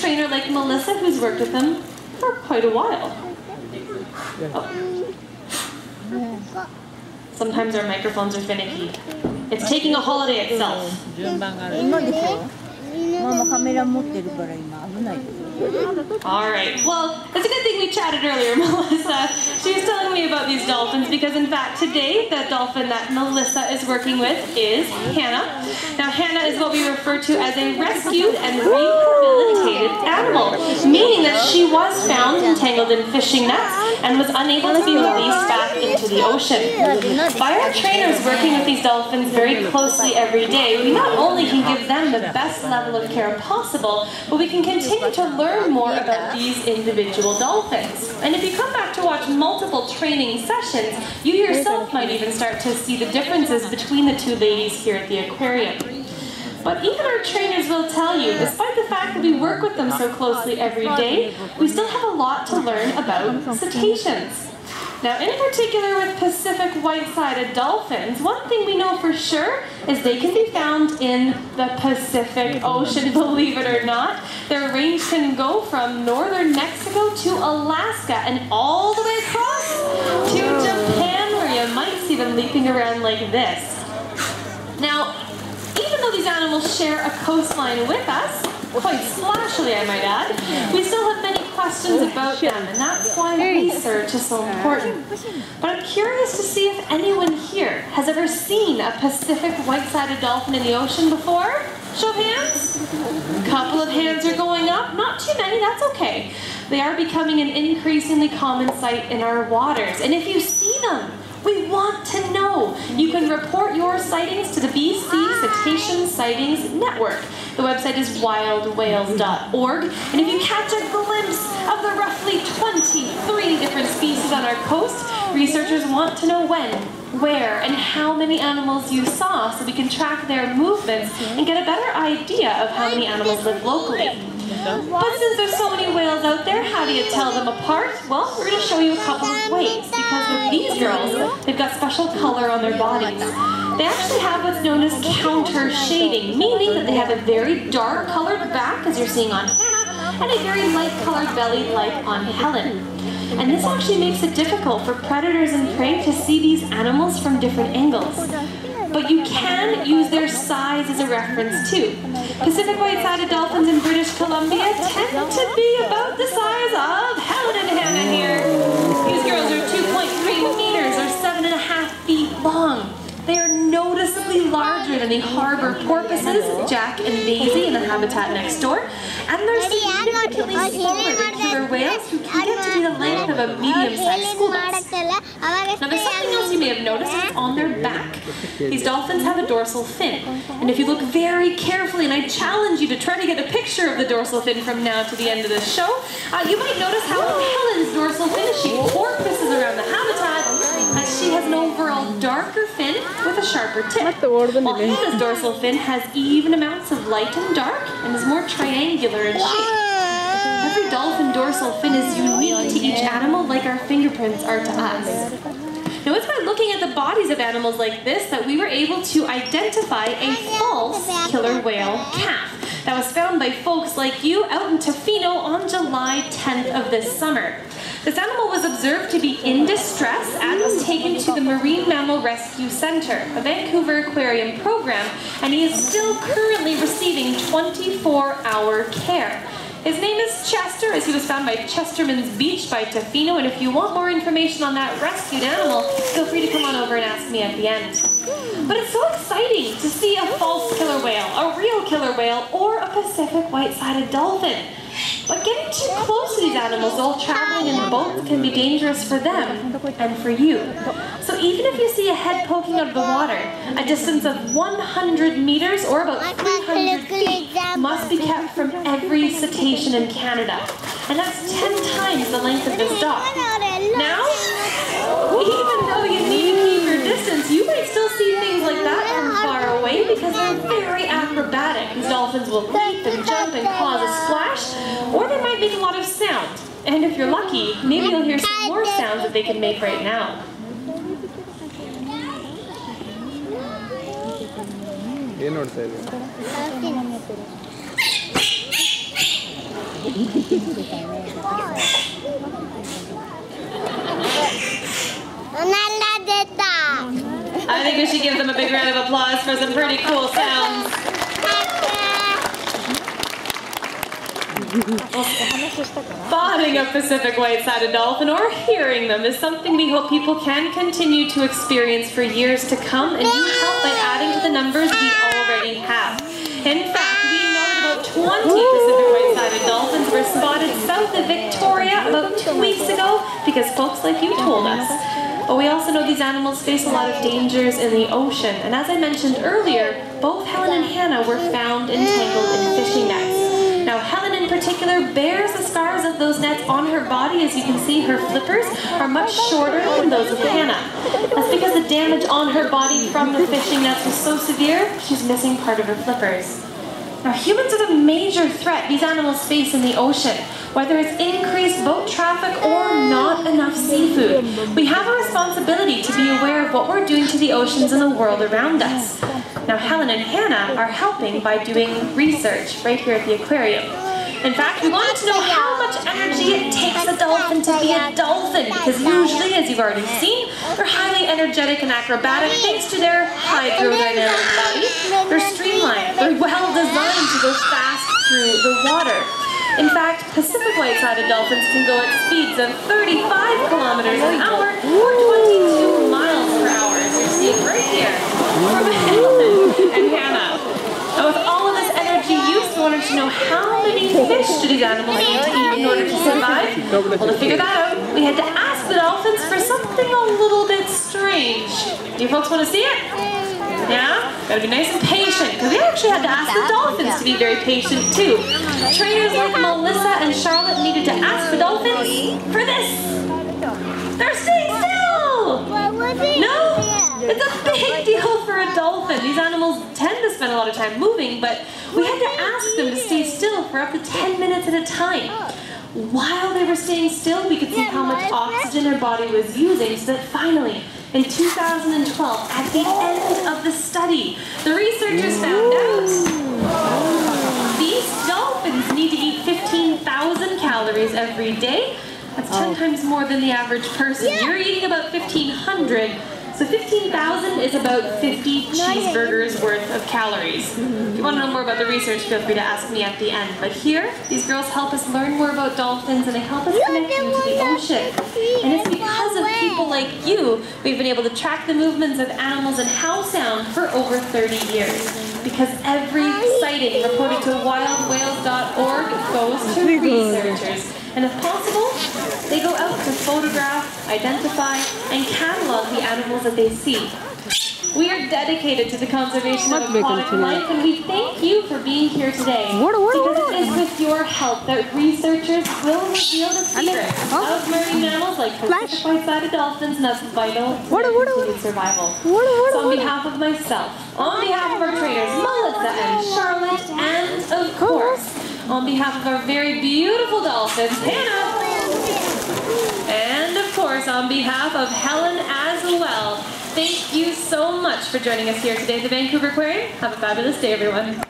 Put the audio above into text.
trainer like Melissa who's worked with them for quite a while. Oh. Sometimes our microphones are finicky. It's taking a holiday itself. Alright, well, it's a good thing we chatted earlier, Melissa. She was telling me about these dolphins because, in fact, today the dolphin that Melissa is working with is Hannah. Now, Hannah is what we refer to as a rescued and rehabilitated animal, meaning that she was found entangled in fishing nets and was unable to be released back into the ocean. By our trainers working with these dolphins very closely every day, we not only can give them the best level of care possible, but we can continue to learn more about these individual dolphins. And if you come back to watch multiple training sessions, you yourself might even start to see the differences between the two ladies here at the aquarium. But even our trainers will tell you, despite the fact that we work with them so closely every day, we still have a lot to learn about cetaceans. Now, in particular with Pacific white-sided dolphins, one thing we know for sure is they can be found in the Pacific Ocean, believe it or not. Their range can go from northern Mexico to Alaska and all the way across to Japan, where you might see them leaping around like this. Now, even though these animals share a coastline with us, quite splashily I might add, we still have many questions about them, and that's why research is so important. But I'm curious to see if anyone here has ever seen a Pacific white-sided dolphin in the ocean before. Show of hands. A couple of hands are going up. Not too many, that's okay. They are becoming an increasingly common sight in our waters, and if you see them, we want to know. You can report your sightings to the BC Cetacean Sightings Network. The website is wildwhales.org, and if you catch a glimpse of the roughly 23 different species on our coast, researchers want to know when, where, and how many animals you saw so we can track their movements and get a better idea of how many animals live locally. But since there's so many whales out there, how do you tell them apart? Well, we're going to show you a couple of ways, because with these girls, they've got special color on their bodies. They actually have what's known as counter shading, meaning that they have a very dark colored back, as you're seeing on Hannah, and a very light colored belly like on Helen. And this actually makes it difficult for predators and prey to see these animals from different angles. But you can use their size as a reference too. Pacific white-sided dolphins in British Columbia tend to be about the size of Helen and Hannah here. These girls are 2.3 meters or 7.5 feet long. They are noticeably larger than the harbor porpoises, Jack and Daisy, in the habitat next door, and they're significantly smaller than killer whales who can get to be the length of a medium-sized school bus. Now there's something else you may have noticed is on their back. These dolphins have a dorsal fin, and if you look very carefully, and I challenge you to try to get a picture of the dorsal fin from now to the end of this show, you might notice how Helen's dorsal fin, she porpoises around the habitat, and she has an overall darker fin with a sharper tip, while Hannah's dorsal fin has even amounts of light and dark and is more triangular in shape. Every dolphin dorsal fin is unique to each animal, like our fingerprints are to us. Now it's by looking at the bodies of animals like this that we were able to identify a false killer whale calf that was found by folks like you out in Tofino on July 10th of this summer. This animal was observed to be in distress and was taken to the Marine Mammal Rescue Center, a Vancouver Aquarium program, and he is still currently receiving 24-hour care. His name is Chester, as he was found by Chesterman's Beach by Tofino, and if you want more information on that rescued animal, feel free to come on over and ask me at the end. But it's so exciting to see a false killer whale, a real killer whale, or a Pacific white-sided dolphin. But getting too close to these animals while traveling in boats can be dangerous for them and for you. So even if you see a head poking out of the water, a distance of 100 meters or about 300 feet must be kept from every cetacean in Canada. And that's 10 times the length of this dog. Now, even though you need to keep your distance, you might still see things like that from far away because they're very acrobatic. These dolphins will leap and jump and cause a splash, or they might make a lot of sound. And if you're lucky, maybe you'll hear some more sounds that they can make right now. I think we should give them a big round of applause for some pretty cool sounds. Spotting a Pacific white-sided dolphin or hearing them is something we hope people can continue to experience for years to come, and you help by adding to the numbers we already have. In fact, we know that about 20 Pacific white-sided dolphins were spotted south of Victoria about 2 weeks ago because folks like you told us. But we also know these animals face a lot of dangers in the ocean, and as I mentioned earlier, both Helen and Hannah were found entangled in fishing nets. Now, Helen in particular bears the scars of those nets on her body. As you can see, her flippers are much shorter than those of Hannah. That's because the damage on her body from the fishing nets was so severe, she's missing part of her flippers. Now, humans are the major threat these animals face in the ocean, whether it's increased boat traffic or not enough seafood. We have a responsibility to be aware of what we're doing to the oceans and the world around us. Now, Helen and Hannah are helping by doing research right here at the aquarium. In fact, we wanted to know how much energy it takes a dolphin to be a dolphin, because usually, as you've already seen, they're highly energetic and acrobatic thanks to their hydrodynamic body. They're streamlined, they're well designed to go fast through the water. In fact, Pacific white-sided dolphins can go at speeds of 35 kilometers an hour or 22 miles per hour, as you're seeing right here from Helen and Hannah. Now, with all of this energy used, we wanted to know how many fish do these animals need to eat in order to survive? Well, to figure that out, we had to ask the dolphins for something a little bit strange. Do you folks want to see it? Yeah? Gotta be nice and patient, because we actually had to ask the dolphins to be very patient too. Trainers like Melissa and Charlotte needed to ask the dolphins for this. They're staying still! No? It's a big deal for a dolphin. These animals tend to spend a lot of time moving, but we had to ask them to stay still for up to 10 minutes at a time. While they were staying still, we could see how much oxygen their body was using, so that finally, in 2012, at the end of the study, the researchers found out these dolphins need to eat 15,000 calories every day. That's 10 times more than the average person. You're eating about 1,500. So 15,000 is about 50 cheeseburgers worth of calories. If you want to know more about the research, feel free to ask me at the end. But here, these girls help us learn more about dolphins, and they help us connect you to the ocean. And it's because of people like you, we've been able to track the movements of animals and howl sound for over 30 years. Because every sighting reported to wildwhales.org goes to researchers. And if possible, they go out to photograph, identify, and catalog the animals that they see. We are dedicated to the conservation of aquatic life, and we thank you for being here today. Because it is with your help that researchers will reveal the secrets of marine mammals like Pacific white-sided dolphins, and that's vital to their continued survival. So on behalf of myself, on behalf of our trainers, Melissa and Charlotte, and of course, on behalf of our very beautiful dolphins, Hannah, and of course on behalf of Helen as well, thank you so much for joining us here today at the Vancouver Aquarium. Have a fabulous day, everyone.